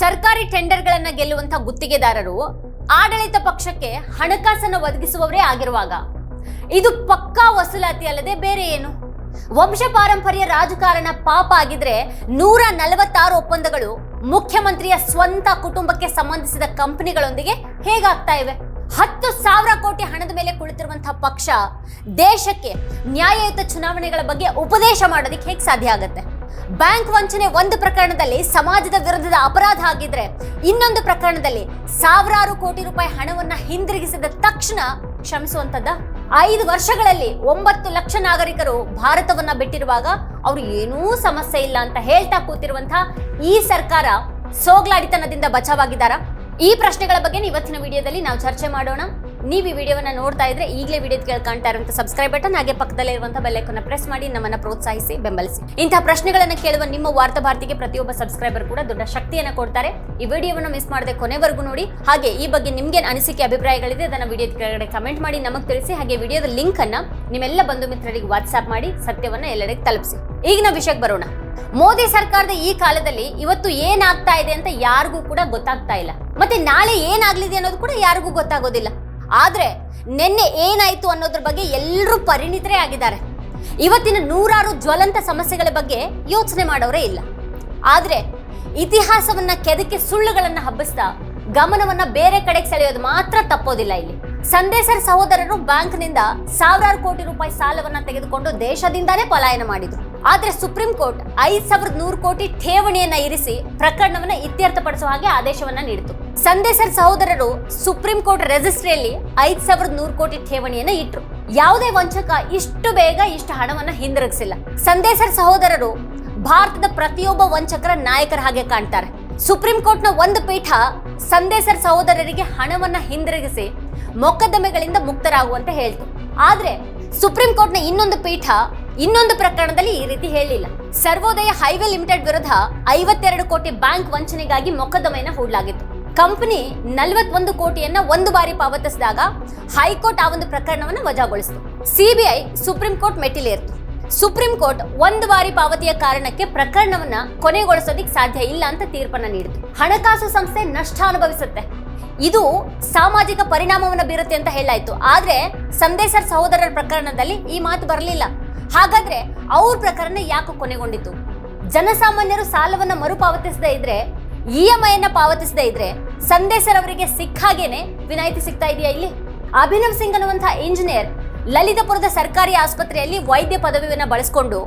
ಸರ್ಕಾರಿ ಟೆಂಡರ್ಗಳನ್ನ ಗೆಲ್ಲುವಂತ ಗುತ್ತಿಗೆದಾರರು ಆಡಳಿತ ಪಕ್ಷಕ್ಕೆ ಹಣಕಾಸನ್ನು ಒದಗಿಸುವವರೇ ಆಗಿರುವಾಗ ಇದು ಪಕ್ಕಾ ವಸೂಲಾತಿ ಅಲ್ಲದೆ ಬೇರೆ ಏನು? ವಂಶ ಪಾರಂಪರ್ಯ ರಾಜಕಾರಣ ಪಾಪ ಆಗಿದ್ರೆ 146 ಒಪ್ಪಂದಗಳು ಮುಖ್ಯಮಂತ್ರಿಯ ಸ್ವಂತ ಕುಟುಂಬಕ್ಕೆ ಸಂಬಂಧಿಸಿದ ಕಂಪನಿಗಳೊಂದಿಗೆ ಹೇಗಾಗ್ತಾ ಇವೆ? 10,000 ಕೋಟಿ ಹಣದ ಮೇಲೆ ಕುಳಿತಿರುವಂತಹ ಪಕ್ಷ ದೇಶಕ್ಕೆ ನ್ಯಾಯಯುತ ಚುನಾವಣೆಗಳ ಬಗ್ಗೆ ಉಪದೇಶ ಮಾಡೋದಕ್ಕೆ ಹೇಗೆ ಸಾಧ್ಯ ಆಗುತ್ತೆ? ಬ್ಯಾಂಕ್ ವಂಚನೆ ಒಂದು ಪ್ರಕರಣದಲ್ಲಿ ಸಮಾಜದ ವಿರುದ್ಧದ ಅಪರಾಧ ಆಗಿದ್ರೆ ಇನ್ನೊಂದು ಪ್ರಕರಣದಲ್ಲಿ ಸಾವಿರಾರು ಕೋಟಿ ರೂಪಾಯಿ ಹಣವನ್ನ ಹಿಂದಿರುಗಿಸಿದ ತಕ್ಷಣ ಕ್ಷಮಿಸುವಂತದ್ದ? 5 ವರ್ಷಗಳಲ್ಲಿ 9 ಲಕ್ಷ ನಾಗರಿಕರು ಭಾರತವನ್ನ ಬಿಟ್ಟಿರುವಾಗ ಅವ್ರು ಏನೂ ಸಮಸ್ಯೆ ಇಲ್ಲ ಅಂತ ಹೇಳ್ತಾ ಕೂತಿರುವಂತಹ ಈ ಸರ್ಕಾರ ಸೋಗ್ಲಾಡಿತನದಿಂದ ಬಚಾವಾಗಿದ್ದಾರಾ? ಈ ಪ್ರಶ್ನೆಗಳ ಬಗ್ಗೆ ಇವತ್ತಿನ ವಿಡಿಯೋದಲ್ಲಿ ನಾವು ಚರ್ಚೆ ಮಾಡೋಣ. ನೀವು ಈ ವಿಡಿಯೋವನ್ನ ನೋಡ್ತಾ ಇದ್ರೆ ಈಗಲೇ ವಿಡಿಯೋ ಕೇಳ್ಕೊಂತಾ ಇರುವಂತ ಸಬ್ಸ್ಕ್ರೈಬ್ ಬಟನ್ ಹಾಗೆ ಪಕ್ಕದಲ್ಲೇ ಇರುವಂತ ಬೆಲ್ ಐಕಾನ್ ಪ್ರೆಸ್ ಮಾಡಿ ನಮ್ಮನ್ನ ಪ್ರೋತ್ಸಾಹಿಸಿ ಬೆಂಬಲಿಸಿ. ಇಂತಹ ಪ್ರಶ್ನೆಗಳನ್ನ ಕೇಳುವ ನಿಮ್ಮ ವಾರ್ತಾ ಭಾರತಿಗೆ ಪ್ರತಿಯೊಬ್ಬ ಸಬ್ಸ್ಕ್ರೈಬರ್ ಕೂಡ ದೊಡ್ಡ ಶಕ್ತಿಯನ್ನ ಕೊಡ್ತಾರೆ. ಈ ವಿಡಿಯೋವನ್ನ ಮಿಸ್ ಮಾಡದೆ ಕೊನೆವರೆಗೂ ನೋಡಿ. ಹಾಗೆ ಈ ಬಗ್ಗೆ ನಿಮ್ಗೆ ಅನಿಸಿಕೆ ಅಭಿಪ್ರಾಯಗಳಿದೆ ಅದನ್ನ ವಿಡಿಯೋದ ಕೆಳಗಡೆ ಕಮೆಂಟ್ ಮಾಡಿ ನಮಗೆ ತಿಳಿಸಿ. ಹಾಗೆ ವಿಡಿಯೋದ ಲಿಂಕ್ ಅನ್ನ ನಿಮ್ಮೆಲ್ಲ ಬಂಧು ಮಿತ್ರರಿಗೆ ವಾಟ್ಸ್ಆಪ್ ಮಾಡಿ ಸತ್ಯವನ್ನ ಎಲ್ಲರಿಗೂ ತಲುಪಿಸಿ. ಈಗಿನ ವಿಷಯಕ್ಕೆ ಬರೋಣ. ಮೋದಿ ಸರ್ಕಾರದ ಈ ಕಾಲದಲ್ಲಿ ಇವತ್ತು ಏನಾಗ್ತಾ ಇದೆ ಅಂತ ಯಾರಿಗೂ ಕೂಡ ಗೊತ್ತಾಗ್ತಾ ಇಲ್ಲ, ಮತ್ತೆ ನಾಳೆ ಏನಾಗ್ಲಿದೆ ಅನ್ನೋದು ಕೂಡ ಯಾರಿಗೂ ಗೊತ್ತಾಗೋದಿಲ್ಲ. ಆದ್ರೆ ನಿನ್ನೆ ಏನಾಯ್ತು ಅನ್ನೋದ್ರ ಬಗ್ಗೆ ಎಲ್ಲರೂ ಪರಿಣಿತರೇ ಆಗಿದ್ದಾರೆ. ಇವತ್ತಿನ 100 ಜ್ವಲಂತ ಸಮಸ್ಯೆಗಳ ಬಗ್ಗೆ ಯೋಚನೆ ಮಾಡೋರೇ ಇಲ್ಲ. ಆದ್ರೆ ಇತಿಹಾಸವನ್ನ ಕೆದಕಿ ಸುಳ್ಳುಗಳನ್ನ ಹಬ್ಬಿಸ್ತಾ ಗಮನವನ್ನ ಬೇರೆ ಕಡೆಗೆ ಸೆಳೆಯೋದು ಮಾತ್ರ ತಪ್ಪೋದಿಲ್ಲ. ಇಲ್ಲಿ ಸಂದೇಸರ್ ಸಹೋದರರು ಬ್ಯಾಂಕ್ನಿಂದ ಸಾವಿರಾರು ಕೋಟಿ ರೂಪಾಯಿ ಸಾಲವನ್ನ ತೆಗೆದುಕೊಂಡು ದೇಶದಿಂದಾನೇ ಪಲಾಯನ ಮಾಡಿದ್ರು. ಆದ್ರೆ ಸುಪ್ರೀಂ ಕೋರ್ಟ್ 5,100 ಕೋಟಿ ಠೇವಣಿಯನ್ನ ಇರಿಸಿ ಪ್ರಕರಣವನ್ನ ಇತ್ಯರ್ಥಪಡಿಸುವ ಹಾಗೆ ಆದೇಶವನ್ನ ನೀಡಿತು. ಸಂದೇಸರ್ ಸಹೋದರರು ಸುಪ್ರೀಂ ಕೋರ್ಟ್ ರಿಜಿಸ್ಟ್ರಿಯಲ್ಲಿ 5,100 ಕೋಟಿ ಠೇವಣಿಯನ್ನ ಇಟ್ರು. ಯಾವುದೇ ವಂಚಕ ಇಷ್ಟು ಬೇಗ ಇಷ್ಟು ಹಣವನ್ನ ಹಿಂದಿರುಗಿಸಿಲ್ಲ. ಸಂದೇಸರ್ ಸಹೋದರರು ಭಾರತದ ಪ್ರತಿಯೊಬ್ಬ ವಂಚಕರ ನಾಯಕರ ಹಾಗೆ ಕಾಣ್ತಾರೆ. ಸುಪ್ರೀಂ ಕೋರ್ಟ್ನ ಒಂದು ಪೀಠ ಸಂದೇಸರ್ ಸಹೋದರರಿಗೆ ಹಣವನ್ನ ಹಿಂದಿರುಗಿಸಿ ಮೊಕದ್ದಮೆಗಳಿಂದ ಮುಕ್ತರಾಗುವಂತೆ ಹೇಳ್ತು. ಆದ್ರೆ ಸುಪ್ರೀಂ ಕೋರ್ಟ್ನ ಇನ್ನೊಂದು ಪೀಠ ಇನ್ನೊಂದು ಪ್ರಕರಣದಲ್ಲಿ ಈ ರೀತಿ ಹೇಳಿಲ್ಲ. ಸರ್ವೋದಯ ಹೈವೇ ಲಿಮಿಟೆಡ್ ವಿರುದ್ಧ 52 ಕೋಟಿ ಬ್ಯಾಂಕ್ ವಂಚನೆಗಾಗಿ ಮೊಕದ್ದಮೆಯನ್ನ ಹೂಡಲಾಗಿತ್ತು. ಕಂಪನಿ 41 ಕೋಟಿಯನ್ನ ಒಂದು ಬಾರಿ ಪಾವತಿಸಿದಾಗ ಹೈಕೋರ್ಟ್ ಆ ಒಂದು ಪ್ರಕರಣವನ್ನು ವಜಾಗೊಳಿಸಿತು. ಸಿಬಿಐ ಸುಪ್ರೀಂ ಕೋರ್ಟ್ ಮೆಟ್ಟಿಲೇರಿತು. ಸುಪ್ರೀಂ ಕೋರ್ಟ್ ಒಂದು ಬಾರಿ ಪಾವತಿಯ ಕಾರಣಕ್ಕೆ ಪ್ರಕರಣವನ್ನ ಕೊನೆಗೊಳಿಸೋದಿಕ್ ಸಾಧ್ಯ ಇಲ್ಲ ಅಂತ ತೀರ್ಪನ್ನ ನೀಡಿತು. ಹಣಕಾಸು ಸಂಸ್ಥೆ ನಷ್ಟ ಅನುಭವಿಸುತ್ತೆ, ಇದು ಸಾಮಾಜಿಕ ಪರಿಣಾಮವನ್ನು ಬೀರುತ್ತೆ ಅಂತ ಹೇಳಾಯ್ತು. ಆದ್ರೆ ಸಂದೇಸರ್ ಸಹೋದರರ ಪ್ರಕರಣದಲ್ಲಿ ಈ ಮಾತು ಬರಲಿಲ್ಲ. ಹಾಗಾದ್ರೆ ಅವ್ರ ಪ್ರಕರಣ ಯಾಕೆ ಕೊನೆಗೊಂಡಿತು? ಜನಸಾಮಾನ್ಯರು ಸಾಲವನ್ನ ಮರುಪಾವತಿಸದೇ ಇದ್ರೆ, EMI ಅನ್ನ ಪಾವತಿಸದೇ ಇದ್ರೆ ಸಂದೇಸರ್ ಅವರಿಗೆ ಸಿಕ್ಕಾಗೇನೆ ವಿನಾಯಿತಿ ಸಿಗ್ತಾ ಇದೆಯಾ? ಇಲ್ಲಿ ಅಭಿನವ್ ಸಿಂಗ್ ಅನ್ನುವಂತಹ ಇಂಜಿನಿಯರ್ ಲಲಿತಪುರದ ಸರ್ಕಾರಿ ಆಸ್ಪತ್ರೆಯಲ್ಲಿ ವೈದ್ಯ ಪದವಿಯನ್ನ ಬಳಸಿಕೊಂಡು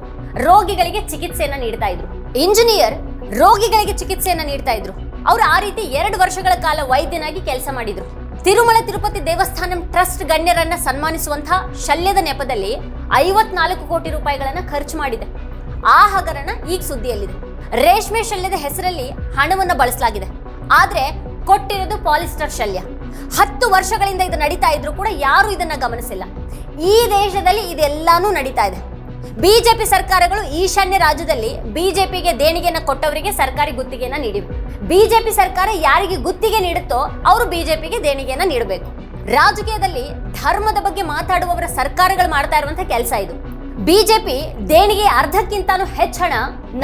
ರೋಗಿಗಳಿಗೆ ಚಿಕಿತ್ಸೆಯನ್ನ ನೀಡ್ತಾ ಇದ್ರು. ಇಂಜಿನಿಯರ್ ರೋಗಿಗಳಿಗೆ ಚಿಕಿತ್ಸೆಯನ್ನ ನೀಡ್ತಾ ಇದ್ರು. ಅವರು ಆ ರೀತಿ 2 ವರ್ಷಗಳ ಕಾಲ ವೈದ್ಯನಾಗಿ ಕೆಲಸ ಮಾಡಿದ್ರು. ತಿರುಮಲ ತಿರುಪತಿ ದೇವಸ್ಥಾನಂ ಟ್ರಸ್ಟ್ ಗಣ್ಯರನ್ನ ಸನ್ಮಾನಿಸುವಂತಹ ಶಲ್ಯದ ನೆಪದಲ್ಲಿ 54 ಕೋಟಿ ರೂಪಾಯಿಗಳನ್ನ ಖರ್ಚು ಮಾಡಿದೆ. ಆ ಹಗರಣ ಈಗ ಸುದ್ದಿಯಲ್ಲಿದೆ. ರೇಷ್ಮೆ ಶಲ್ಯದ ಹೆಸರಲ್ಲಿ ಹಣವನ್ನ ಬಳಸಲಾಗಿದೆ, ಆದ್ರೆ ಕೊಟ್ಟಿರೋದು ಪಾಲಿಸ್ಟರ್ ಶಲ್ಯ. 10 ವರ್ಷಗಳಿಂದ ಇದು ನಡೀತಾ ಇದ್ರು ಕೂಡ ಯಾರು ಇದನ್ನ ಗಮನಿಸಿಲ್ಲ. ಈ ದೇಶದಲ್ಲಿ ಇದೆಲ್ಲಾನು ನಡೀತಾ ಇದೆ. ಬಿಜೆಪಿ ಸರ್ಕಾರಗಳು ಈಶಾನ್ಯ ರಾಜ್ಯದಲ್ಲಿ ಬಿಜೆಪಿಗೆ ದೇಣಿಗೆಯನ್ನ ಕೊಟ್ಟವರಿಗೆ ಸರ್ಕಾರಿ ಗುತ್ತಿಗೆಯನ್ನ ನೀಡಿವೆ. ಬಿಜೆಪಿ ಸರ್ಕಾರ ಯಾರಿಗೆ ಗುತ್ತಿಗೆ ನೀಡುತ್ತೋ ಅವರು ಬಿಜೆಪಿಗೆ ದೇಣಿಗೆಯನ್ನ ನೀಡಬೇಕು. ರಾಜಕೀಯದಲ್ಲಿ ಧರ್ಮದ ಬಗ್ಗೆ ಮಾತಾಡುವವರ ಸರ್ಕಾರಗಳು ಮಾಡ್ತಾ ಇರುವಂತಹ ಕೆಲಸ ಇದು. ಬಿಜೆಪಿ ದೇಣಿಗೆ ಅರ್ಧಕ್ಕಿಂತಾನು ಹೆಚ್ಚು ಹಣ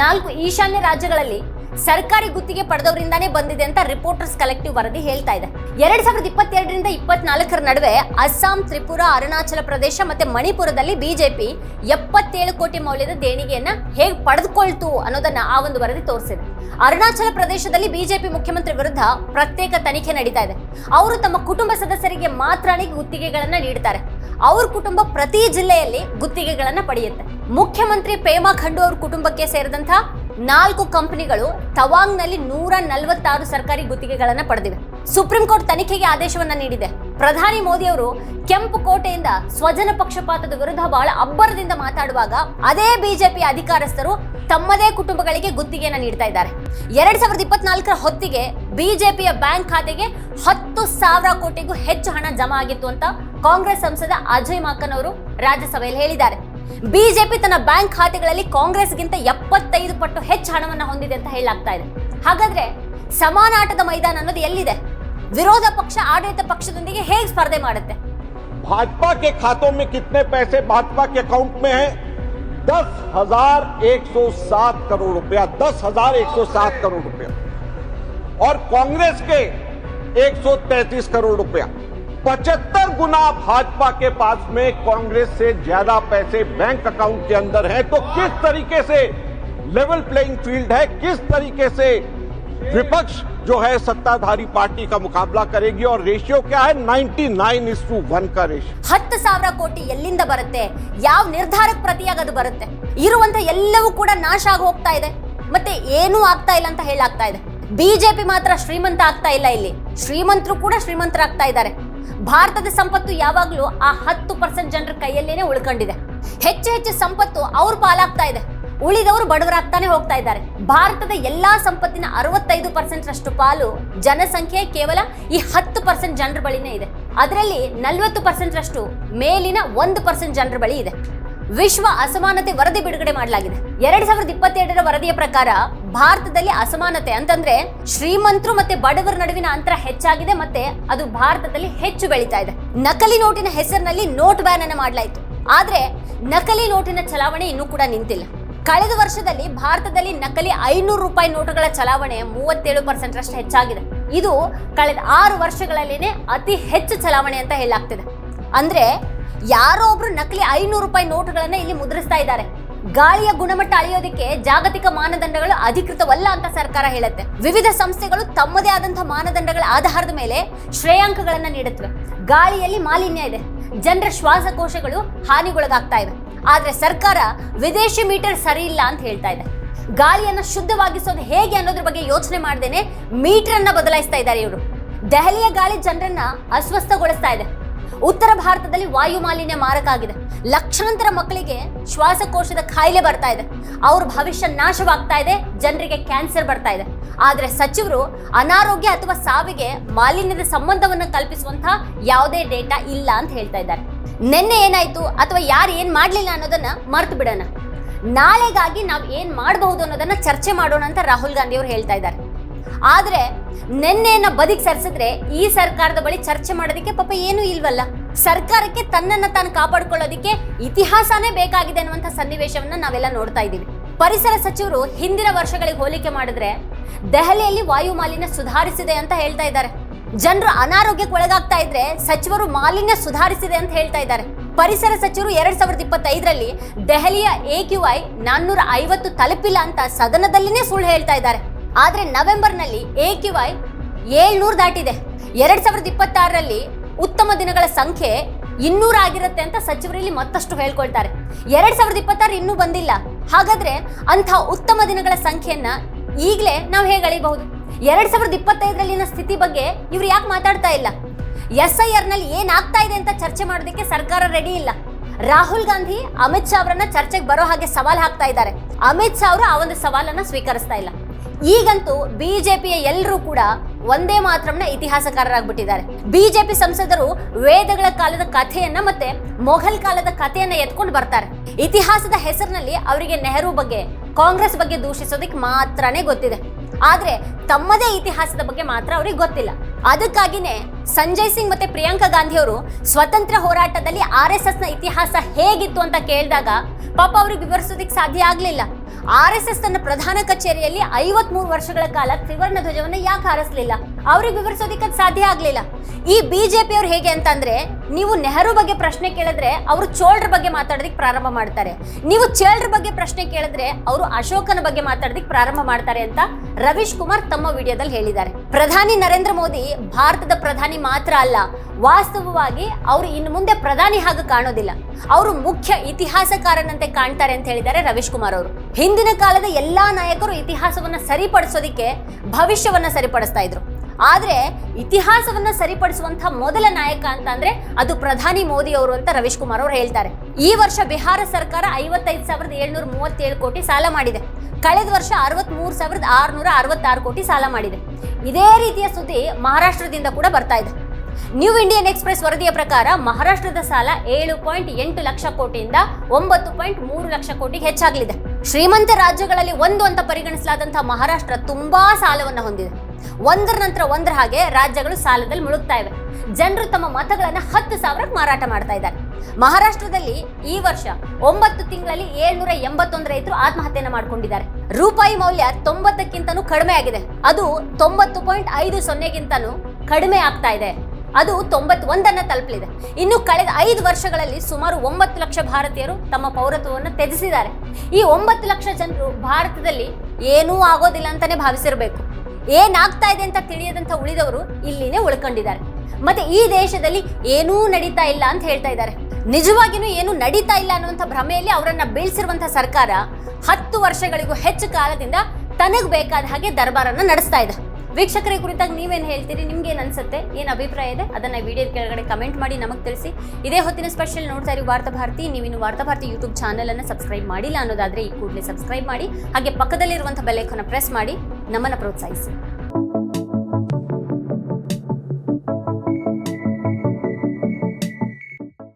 4 ಈಶಾನ್ಯ ರಾಜ್ಯಗಳಲ್ಲಿ ಸರ್ಕಾರಿ ಗುತ್ತಿಗೆ ಪಡೆದವರಿಂದಾನೇ ಬಂದಿದೆ ಅಂತ ರಿಪೋರ್ಟರ್ಸ್ ಕಲೆಕ್ಟಿವ್ ವರದಿ ಹೇಳ್ತಾ ಇದೆ. 2022ರಿಂದ 24ರ ನಡುವೆ ಅಸ್ಸಾಂ, ತ್ರಿಪುರಾ, ಅರುಣಾಚಲ ಪ್ರದೇಶ ಮತ್ತೆ ಮಣಿಪುರದಲ್ಲಿ ಬಿಜೆಪಿ 77 ಕೋಟಿ ಮೌಲ್ಯದ ದೇಣಿಗೆಯನ್ನ ಹೇಗೆ ಪಡೆದುಕೊಳ್ತು ಅನ್ನೋದನ್ನ ಆ ಒಂದು ವರದಿ ತೋರಿಸಿದೆ. ಅರುಣಾಚಲ ಪ್ರದೇಶದಲ್ಲಿ ಬಿಜೆಪಿ ಮುಖ್ಯಮಂತ್ರಿ ವಿರುದ್ಧ ಪ್ರತ್ಯೇಕ ತನಿಖೆ ನಡೀತಾ ಇದೆ. ಅವರು ತಮ್ಮ ಕುಟುಂಬ ಸದಸ್ಯರಿಗೆ ಮಾತ್ರನೇ ಗುತ್ತಿಗೆಗಳನ್ನ ನೀಡುತ್ತಾರೆ. ಅವ್ರ ಕುಟುಂಬ ಪ್ರತಿ ಜಿಲ್ಲೆಯಲ್ಲಿ ಗುತ್ತಿಗೆಗಳನ್ನ ಪಡೆಯುತ್ತೆ. ಮುಖ್ಯಮಂತ್ರಿ ಪೇಮಾ ಖಂಡು ಅವ್ರ ಕುಟುಂಬಕ್ಕೆ ಸೇರಿದಂತ 4 ಕಂಪನಿಗಳು ತವಾಂಗ್ನಲ್ಲಿ 146 ಸರ್ಕಾರಿ ಗುತ್ತಿಗೆಗಳನ್ನ ಪಡೆದಿವೆ. ಸುಪ್ರೀಂ ಕೋರ್ಟ್ ತನಿಖೆಗೆ ಆದೇಶವನ್ನ ನೀಡಿದೆ. ಪ್ರಧಾನಿ ಮೋದಿ ಅವರು ಕೆಂಪು ಕೋಟೆಯಿಂದ ಸ್ವಜನ ಪಕ್ಷಪಾತದ ವಿರುದ್ಧ ಬಹಳ ಅಬ್ಬರದಿಂದ ಮಾತಾಡುವಾಗ ಅದೇ ಬಿಜೆಪಿ ಅಧಿಕಾರಸ್ಥರು ತಮ್ಮದೇ ಕುಟುಂಬಗಳಿಗೆ ಗುತ್ತಿಗೆಯನ್ನ ನೀಡ್ತಾ ಇದ್ದಾರೆ. 2024ರ ಹೊತ್ತಿಗೆ ಬಿಜೆಪಿಯ ಬ್ಯಾಂಕ್ ಖಾತೆಗೆ 10,000 ಕೋಟಿಗೂ ಹೆಚ್ಚು ಹಣ ಜಮಾ ಆಗಿತ್ತು ಅಂತ ಕಾಂಗ್ರೆಸ್ ಸಂಸದ ಅಜಯ್ ಮಾಕನ್ ಅವರು ರಾಜ್ಯಸಭೆಯಲ್ಲಿ ಹೇಳಿದ್ದಾರೆ. ಬಿಜೆಪಿ ತನ್ನ ಬ್ಯಾಂಕ್ ಖಾತೆಗಳಲ್ಲಿ ಕಾಂಗ್ರೆಸ್ಗಿಂತ 75 ಪಟ್ಟು ಹೆಚ್ಚು ಹಣವನ್ನ ಹೊಂದಿದೆ ಅಂತ ಹೇಳಲಾಗ್ತಾ ಇದೆ. ಹಾಗಾದ್ರೆ ಸಮಾನ ಆಟದ ಮೈದಾನ ಅನ್ನೋದು ಎಲ್ಲಿದೆ? ವಿರೋಧ ಪಕ್ಷ ಆಡಳಿತ ಪಕ್ಷದೊಂದಿಗೆ ಹೇಗೆ ಸ್ಪರ್ಧೆ ಮಾಡುತ್ತೆ? भाजपा के खातों में कितने पैसे भाजपा के अकाउंट में है? 10,107 करोड़ रुपया, 10,107 करोड़ रुपया। और कांग्रेस के 133 करोड़ रुपया। 75 गुना भाजपा के पास में कांग्रेस से ज्यादा पैसे बैंक अकाउंट के अंदर है। तो किस तरीके से लेवल प्लेइंग फील्ड है, किस तरीके से विपक्ष जो है सत्ताधारी पार्टी का मुकाबला करेगी। और रेशियो क्या है, 99:1 का रेशियो। 10,000 ಕೋಟಿ ಎಲ್ಲಿಂದ ಬರುತ್ತೆ? ಯಾವ ನಿರ್ಧಾರಕ ಪ್ರತಿಯಾಗಿ ಅದು ಬರುತ್ತೆ? ಇರುವಂತ ಎಲ್ಲವೂ ಕೂಡ ನಾಶ ಆಗಿ ಹೋಗ್ತಾ ಇದೆ, ಮತ್ತೆ ಏನೂ ಆಗ್ತಾ ಇಲ್ಲ ಅಂತ ಹೇಳಾಗ್ತಾ ಇದೆ. ಬಿಜೆಪಿ ಮಾತ್ರ ಶ್ರೀಮಂತ ಆಗ್ತಾ ಇಲ್ಲ, ಇಲ್ಲಿ ಶ್ರೀಮಂತರು ಕೂಡ ಶ್ರೀಮಂತರಾಗ್ತಾ ಇದ್ದಾರೆ. ಭಾರತದ ಸಂಪತ್ತು ಯಾವಾಗಲೂ ಆ 10% ಜನರ ಕೈಯಲ್ಲೇನೆ ಉಳ್ಕೊಂಡಿದೆ. ಹೆಚ್ಚು ಹೆಚ್ಚು ಸಂಪತ್ತು ಅವ್ರ ಪಾಲಾಗ್ತಾ ಇದೆ, ಉಳಿದವರು ಬಡವರಾಗ್ತಾನೆ ಹೋಗ್ತಾ ಇದ್ದಾರೆ. ಭಾರತದ ಎಲ್ಲಾ ಸಂಪತ್ತಿನ 65% ರಷ್ಟು ಪಾಲು ಜನಸಂಖ್ಯೆ ಕೇವಲ ಈ 10% ಜನರ ಬಳಿನೇ ಇದೆ. ಅದರಲ್ಲಿ 40% ರಷ್ಟು ಮೇಲಿನ 1% ಜನರ ಬಳಿ ಇದೆ. ವಿಶ್ವ ಅಸಮಾನತೆ ವರದಿ ಬಿಡುಗಡೆ ಮಾಡಲಾಗಿದೆ. 2022ರ ವರದಿಯ ಪ್ರಕಾರ ಭಾರತದಲ್ಲಿ ಅಸಮಾನತೆ ಅಂತಂದ್ರೆ ಶ್ರೀಮಂತರು ಮತ್ತೆ ಬಡವರ ನಡುವಿನ ಅಂತರ ಹೆಚ್ಚಾಗಿದೆ, ಮತ್ತೆ ಅದು ಭಾರತದಲ್ಲಿ ಹೆಚ್ಚು ಬೆಳೀತಾ ಇದೆ. ನಕಲಿ ನೋಟಿನ ಹೆಸರಿನಲ್ಲಿ ನೋಟ್ ಬ್ಯಾನ್ ಅನ್ನು ಮಾಡಲಾಯಿತು, ಆದ್ರೆ ನಕಲಿ ನೋಟಿನ ಚಲಾವಣೆ ಇನ್ನೂ ಕೂಡ ನಿಂತಿಲ್ಲ. ಕಳೆದ ವರ್ಷದಲ್ಲಿ ಭಾರತದಲ್ಲಿ ನಕಲಿ 500 ರೂಪಾಯಿ ನೋಟುಗಳ ಚಲಾವಣೆ 37% ರಷ್ಟು ಹೆಚ್ಚಾಗಿದೆ. ಇದು ಕಳೆದ 6 ವರ್ಷಗಳಲ್ಲಿನೇ ಅತಿ ಹೆಚ್ಚು ಚಲಾವಣೆ ಅಂತ ಹೇಳಲಾಗ್ತಿದೆ. ಅಂದ್ರೆ ಯಾರೋ ಒಬ್ರು ನಕಲಿ 500 ರೂಪಾಯಿ ನೋಟುಗಳನ್ನ ಇಲ್ಲಿ ಮುದ್ರಿಸ್ತಾ ಇದ್ದಾರೆ. ಗಾಳಿಯ ಗುಣಮಟ್ಟ ಅಳೆಯೋದಕ್ಕೆ ಜಾಗತಿಕ ಮಾನದಂಡಗಳು ಅಧಿಕೃತವಲ್ಲ ಅಂತ ಸರ್ಕಾರ ಹೇಳುತ್ತೆ. ವಿವಿಧ ಸಂಸ್ಥೆಗಳು ತಮ್ಮದೇ ಆದಂತಹ ಮಾನದಂಡಗಳ ಆಧಾರದ ಮೇಲೆ ಶ್ರೇಯಾಂಕಗಳನ್ನ ನೀಡುತ್ತವೆ. ಗಾಳಿಯಲ್ಲಿ ಮಾಲಿನ್ಯ ಇದೆ, ಜನರ ಶ್ವಾಸಕೋಶಗಳು ಹಾನಿಗೊಳಗಾಗ್ತಾ ಇವೆ. ಆದ್ರೆ ಸರ್ಕಾರ ವಿದೇಶಿ ಮೀಟರ್ ಸರಿ ಇಲ್ಲ ಅಂತ ಹೇಳ್ತಾ ಇದೆ. ಗಾಳಿಯನ್ನ ಶುದ್ಧವಾಗಿಸೋದು ಹೇಗೆ ಅನ್ನೋದ್ರ ಬಗ್ಗೆ ಯೋಚನೆ ಮಾಡದೇನೆ ಮೀಟರ್ ಅನ್ನ ಬದಲಾಯಿಸ್ತಾ ಇದ್ದಾರೆ ಇವರು. ದೆಹಲಿಯ ಗಾಳಿ ಜನರನ್ನ ಅಸ್ವಸ್ಥಗೊಳಿಸ್ತಾ ಇದೆ. ಉತ್ತರ ಭಾರತದಲ್ಲಿ ವಾಯು ಮಾಲಿನ್ಯ ಮಾರಕ ಆಗಿದೆ. ಲಕ್ಷಾಂತರ ಮಕ್ಕಳಿಗೆ ಶ್ವಾಸಕೋಶದ ಕಾಯಿಲೆ ಬರ್ತಾ ಇದೆ. ಅವ್ರ ಭವಿಷ್ಯ ನಾಶವಾಗ್ತಾ ಇದೆ, ಜನರಿಗೆ ಕ್ಯಾನ್ಸರ್ ಬರ್ತಾ ಇದೆ. ಆದ್ರೆ ಸಚಿವರು ಅನಾರೋಗ್ಯ ಅಥವಾ ಸಾವಿಗೆ ಮಾಲಿನ್ಯದ ಸಂಬಂಧವನ್ನು ಕಲ್ಪಿಸುವಂತಹ ಯಾವುದೇ ಡೇಟಾ ಇಲ್ಲ ಅಂತ ಹೇಳ್ತಾ ಇದ್ದಾರೆ. ನಿನ್ನೆ ಏನಾಯ್ತು ಅಥವಾ ಯಾರು ಏನ್ ಮಾಡ್ಲಿಲ್ಲ ಅನ್ನೋದನ್ನ ಮರ್ತು ಬಿಡೋಣ, ನಾಳೆಗಾಗಿ ನಾವ್ ಏನ್ ಮಾಡಬಹುದು ಅನ್ನೋದನ್ನ ಚರ್ಚೆ ಮಾಡೋಣ ಅಂತ ರಾಹುಲ್ ಗಾಂಧಿ ಅವರು ಹೇಳ್ತಾ ಇದ್ದಾರೆ. ಆದ್ರೆ ನಿನ್ನೆಯನ್ನ ಬದಿಗೆ ಸರಿಸಿದ್ರೆ ಈ ಸರ್ಕಾರದ ಬಳಿ ಚರ್ಚೆ ಮಾಡೋದಕ್ಕೆ ಪಾಪ ಏನೂ ಇಲ್ವಲ್ಲ. ಸರ್ಕಾರಕ್ಕೆ ತನ್ನನ್ನ ತಾನು ಕಾಪಾಡಿಕೊಳ್ಳೋದಿಕ್ಕೆ ಇತಿಹಾಸನೇ ಬೇಕಾಗಿದೆ ಅನ್ನುವಂಥ ಸನ್ನಿವೇಶವನ್ನ ನಾವೆಲ್ಲ ನೋಡ್ತಾ ಇದ್ದೀವಿ. ಪರಿಸರ ಸಚಿವರು ಹಿಂದಿನ ವರ್ಷಗಳಿಗೆ ಹೋಲಿಕೆ ಮಾಡಿದ್ರೆ ದೆಹಲಿಯಲ್ಲಿ ವಾಯು ಮಾಲಿನ್ಯ ಸುಧಾರಿಸಿದೆ ಅಂತ ಹೇಳ್ತಾ ಇದ್ದಾರೆ. ಜನರು ಅನಾರೋಗ್ಯಕ್ಕೆ ಒಳಗಾಗ್ತಾ ಇದ್ರೆ ಸಚಿವರು ಮಾಲಿನ್ಯ ಸುಧಾರಿಸಿದೆ ಅಂತ ಹೇಳ್ತಾ ಇದ್ದಾರೆ. ಪರಿಸರ ಸಚಿವರು 2025ರಲ್ಲಿ ದೆಹಲಿಯ AQI 450 ತಲುಪಿಲ್ಲ ಅಂತ ಸದನದಲ್ಲಿನೇ ಸುಳ್ಳು ಹೇಳ್ತಾ ಇದ್ದಾರೆ. ಆದ್ರೆ ನವೆಂಬರ್ನಲ್ಲಿ AQI 700 ದಾಟಿದೆ. 2026ರಲ್ಲಿ ಉತ್ತಮ ದಿನಗಳ ಸಂಖ್ಯೆ 200 ಆಗಿರುತ್ತೆ ಅಂತ ಸಚಿವರು ಇಲ್ಲಿ ಮತ್ತಷ್ಟು ಹೇಳ್ಕೊಳ್ತಾರೆ. 2026 ಇನ್ನೂ ಬಂದಿಲ್ಲ. ಹಾಗಾದ್ರೆ ಅಂಥ ಉತ್ತಮ ದಿನಗಳ ಸಂಖ್ಯೆಯನ್ನ ಈಗಲೇ ನಾವು ಹೇಗೆ ಅಳಿಬಹುದು? 2025ರಲ್ಲಿನ ಸ್ಥಿತಿ ಬಗ್ಗೆ ಇವ್ರು ಯಾಕೆ ಮಾತಾಡ್ತಾ ಇಲ್ಲ? SIR ನಲ್ಲಿ ಏನಾಗ್ತಾ ಇದೆ ಅಂತ ಚರ್ಚೆ ಮಾಡೋದಕ್ಕೆ ಸರ್ಕಾರ ರೆಡಿ ಇಲ್ಲ. ರಾಹುಲ್ ಗಾಂಧಿ ಅಮಿತ್ ಶಾ ಅವರನ್ನ ಚರ್ಚೆಗೆ ಬರೋ ಹಾಗೆ ಸವಾಲ್ ಹಾಕ್ತಾ ಇದ್ದಾರೆ. ಅಮಿತ್ ಶಾ ಅವರು ಆ ಒಂದು ಸವಾಲನ್ನ ಸ್ವೀಕರಿಸ್ತಾ ಇಲ್ಲ. ಈಗಂತೂ ಬಿಜೆಪಿಯ ಎಲ್ಲರೂ ಕೂಡ ಒಂದೇ ಮಾತ್ರಮ್ನ ಇತಿಹಾಸಕಾರರಾಗ್ಬಿಟ್ಟಿದ್ದಾರೆ. ಬಿಜೆಪಿ ಸಂಸದರು ವೇದಗಳ ಕಾಲದ ಕಥೆಯನ್ನ ಮತ್ತೆ ಮೊಘಲ್ ಕಾಲದ ಕಥೆಯನ್ನ ಎತ್ಕೊಂಡು ಬರ್ತಾರೆ. ಇತಿಹಾಸದ ಹೆಸರಿನಲ್ಲಿ ಅವರಿಗೆ ನೆಹರು ಬಗ್ಗೆ, ಕಾಂಗ್ರೆಸ್ ಬಗ್ಗೆ ದೂಷಿಸೋದಕ್ಕೆ ಮಾತ್ರನೇ ಗೊತ್ತಿದೆ. ಆದ್ರೆ ತಮ್ಮದೇ ಇತಿಹಾಸದ ಬಗ್ಗೆ ಮಾತ್ರ ಅವ್ರಿಗೆ ಗೊತ್ತಿಲ್ಲ. ಅದಕ್ಕಾಗಿನೇ ಸಂಜಯ್ ಸಿಂಗ್ ಮತ್ತೆ ಪ್ರಿಯಾಂಕಾ ಗಾಂಧಿ ಅವರು ಸ್ವತಂತ್ರ ಹೋರಾಟದಲ್ಲಿ RSS ನ ಇತಿಹಾಸ ಹೇಗಿತ್ತು ಅಂತ ಕೇಳಿದಾಗ ಪಾಪ ಅವ್ರಿಗೆ ವಿವರಿಸೋದಕ್ಕೆ ಸಾಧ್ಯ ಆಗ್ಲಿಲ್ಲ. RSS ತನ್ನ ಪ್ರಧಾನ ಕಚೇರಿಯಲ್ಲಿ 53 ವರ್ಷಗಳ ಕಾಲ ತ್ರಿವರ್ಣ ಧ್ವಜವನ್ನ ಯಾಕೆ ಹಾರಿಸಲಿಲ್ಲ? ಅವ್ರಿಗೆ ವಿವರಿಸೋದಕ್ಕೆ ಸಾಧ್ಯ ಆಗ್ಲಿಲ್ಲ. ಈ ಬಿಜೆಪಿ ಅವ್ರು ಹೇಗೆ ಅಂತಂದ್ರೆ, ನೀವು ನೆಹರು ಬಗ್ಗೆ ಪ್ರಶ್ನೆ ಕೇಳಿದ್ರೆ ಅವರು ಚೋಳರ ಬಗ್ಗೆ ಮಾತಾಡೋದಕ್ಕೆ ಪ್ರಾರಂಭ ಮಾಡ್ತಾರೆ, ನೀವು ಚೇಳರ ಬಗ್ಗೆ ಪ್ರಶ್ನೆ ಕೇಳಿದ್ರೆ ಅವರು ಅಶೋಕನ ಬಗ್ಗೆ ಮಾತಾಡೋದಕ್ಕೆ ಪ್ರಾರಂಭ ಮಾಡ್ತಾರೆ ಅಂತ ರವೀಶ್ ಕುಮಾರ್ ತಮ್ಮ ವಿಡಿಯೋದಲ್ಲಿ ಹೇಳಿದ್ದಾರೆ. ಪ್ರಧಾನಿ ನರೇಂದ್ರ ಮೋದಿ ಭಾರತದ ಪ್ರಧಾನಿ ಮಾತ್ರ ಅಲ್ಲ, ವಾಸ್ತವವಾಗಿ ಅವರು ಇನ್ನು ಮುಂದೆ ಪ್ರಧಾನಿ ಹಾಗೆ ಕಾಣೋದಿಲ್ಲ, ಅವರು ಮುಖ್ಯ ಇತಿಹಾಸಕಾರನಂತೆ ಕಾಣ್ತಾರೆ ಅಂತ ಹೇಳಿದ್ದಾರೆ ರವೀಶ್ ಕುಮಾರ್ ಅವರು. ಹಿಂದಿನ ಕಾಲದ ಎಲ್ಲಾ ನಾಯಕರು ಇತಿಹಾಸವನ್ನ ಸರಿಪಡಿಸೋದಿಕ್ಕೆ ಭವಿಷ್ಯವನ್ನ ಸರಿಪಡಿಸ್ತಾ ಇದ್ರು. ಆದ್ರೆ ಇತಿಹಾಸವನ್ನ ಸರಿಪಡಿಸುವಂತಹ ಮೊದಲ ನಾಯಕ ಅಂತ ಅಂದ್ರೆ ಅದು ಪ್ರಧಾನಿ ಮೋದಿ ಅವರು ಅಂತ ರವೀಶ್ ಕುಮಾರ್ ಅವರು ಹೇಳ್ತಾರೆ. ಈ ವರ್ಷ ಬಿಹಾರ ಸರ್ಕಾರ 55,737 ಕೋಟಿ ಸಾಲ ಮಾಡಿದೆ. ಕಳೆದ ವರ್ಷ 63,666 ಕೋಟಿ ಸಾಲ ಮಾಡಿದೆ. ಇದೇ ರೀತಿಯ ಸುದ್ದಿ ಮಹಾರಾಷ್ಟ್ರದಿಂದ ಕೂಡ ಬರ್ತಾ ಇದೆ. ನ್ಯೂ ಇಂಡಿಯನ್ ಎಕ್ಸ್‌ಪ್ರೆಸ್ ವರದಿಯ ಪ್ರಕಾರ ಮಹಾರಾಷ್ಟ್ರದ ಸಾಲ 7.8 ಲಕ್ಷ ಕೋಟಿಯಿಂದ 9.3 ಲಕ್ಷ ಕೋಟಿಗೆ ಹೆಚ್ಚಾಗಲಿದೆ. ಶ್ರೀಮಂತ ರಾಜ್ಯಗಳಲ್ಲಿ ಒಂದು ಅಂತ ಪರಿಗಣಿಸಲಾದಂತಹ ಮಹಾರಾಷ್ಟ್ರ ತುಂಬಾ ಸಾಲವನ್ನು ಹೊಂದಿದೆ. ಒಂದರ ನಂತರ ಒಂದರ ಹಾಗೆ ರಾಜ್ಯಗಳು ಸಾಲದಲ್ಲಿ ಮುಳುಗ್ತಾ ಇವೆ. ಜನರು ತಮ್ಮ ಮತಗಳನ್ನ 10,000ಕ್ಕೆ ಮಾರಾಟ ಮಾಡ್ತಾ ಇದ್ದಾರೆ. ಮಹಾರಾಷ್ಟ್ರದಲ್ಲಿ ಈ ವರ್ಷ 9 ತಿಂಗಳಲ್ಲಿ 781 ರೈತರು ಆತ್ಮಹತ್ಯೆಯನ್ನು ಮಾಡಿಕೊಂಡಿದ್ದಾರೆ. ರೂಪಾಯಿ ಮೌಲ್ಯ 90ಕ್ಕಿಂತನೂ ಕಡಿಮೆ ಆಗಿದೆ. ಅದು 90.50ಗಿಂತನೂ ಕಡಿಮೆ ಆಗ್ತಾ ಇದೆ. ಅದು 91 ತಲುಪಲಿದೆ. ಇನ್ನು ಕಳೆದ 5 ವರ್ಷಗಳಲ್ಲಿ ಸುಮಾರು 9 ಲಕ್ಷ ಭಾರತೀಯರು ತಮ್ಮ ಪೌರತ್ವವನ್ನು ತ್ಯಜಿಸಿದ್ದಾರೆ. ಈ 9 ಲಕ್ಷ ಜನರು ಭಾರತದಲ್ಲಿ ಏನೂ ಆಗೋದಿಲ್ಲ ಅಂತಾನೆ ಭಾವಿಸಿರಬೇಕು. ಏನಾಗ್ತಾ ಇದೆ ಅಂತ ತಿಳಿಯದಂತ ಉಳಿದವರು ಇಲ್ಲಿನೇ ಉಳ್ಕೊಂಡಿದ್ದಾರೆ. ಮತ್ತೆ ಈ ದೇಶದಲ್ಲಿ ಏನೂ ನಡೀತಾ ಇಲ್ಲ ಅಂತ ಹೇಳ್ತಾ ಇದ್ದಾರೆ. ನಿಜವಾಗಿನೂ ಏನು ನಡೀತಾ ಇಲ್ಲ ಅನ್ನುವಂಥ ಭ್ರಮೆಯಲ್ಲಿ ಅವರನ್ನ ಬೀಳ್ಸಿರುವಂತಹ ಸರ್ಕಾರ 10 ವರ್ಷಗಳಿಗೂ ಹೆಚ್ಚು ಕಾಲದಿಂದ ತನಗ್ ಬೇಕಾದ ಹಾಗೆ ದರ್ಬಾರನ್ನ ನಡೆಸ್ತಾ ಇದೆ. ವೀಕ್ಷಕರ ಕುರಿತಾಗಿ ನೀವೇನು ಹೇಳ್ತೀರಿ? ನಿಮ್ಗೆ ಏನು ಅನ್ಸುತ್ತೆ? ಏನು ಅಭಿಪ್ರಾಯ ಇದೆ? ಅದನ್ನ ವಿಡಿಯೋ ಕೆಳಗಡೆ ಕಮೆಂಟ್ ಮಾಡಿ ನಮಗೆ ತಿಳಿಸಿ. ಇದೇ ಹೊತ್ತಿನ ಸ್ಪೆಷಲ್ ನೋಡ್ತಾ ಇರಿ ವಾರ್ತಾಭಾರತಿ. ನೀವಿನ್ನು ವಾರ್ತಾಭಾರತಿ ಯೂಟ್ಯೂಬ್ ಚಾನಲ್ ಅನ್ನು ಸಬ್ಸ್ಕ್ರೈಬ್ ಮಾಡಿಲ್ಲ ಅನ್ನೋದಾದ್ರೆ ಈ ಕೂಡಲೇ ಸಬ್ಸ್ಕ್ರೈಬ್ ಮಾಡಿ, ಹಾಗೆ ಪಕ್ಕದಲ್ಲಿರುವಂತಹ ಬೆಲ್ ಐಕಾನ್ ಪ್ರೆಸ್ ಮಾಡಿ ನಮ್ಮನ್ನ ಪ್ರೋತ್ಸಾಹಿಸಿ.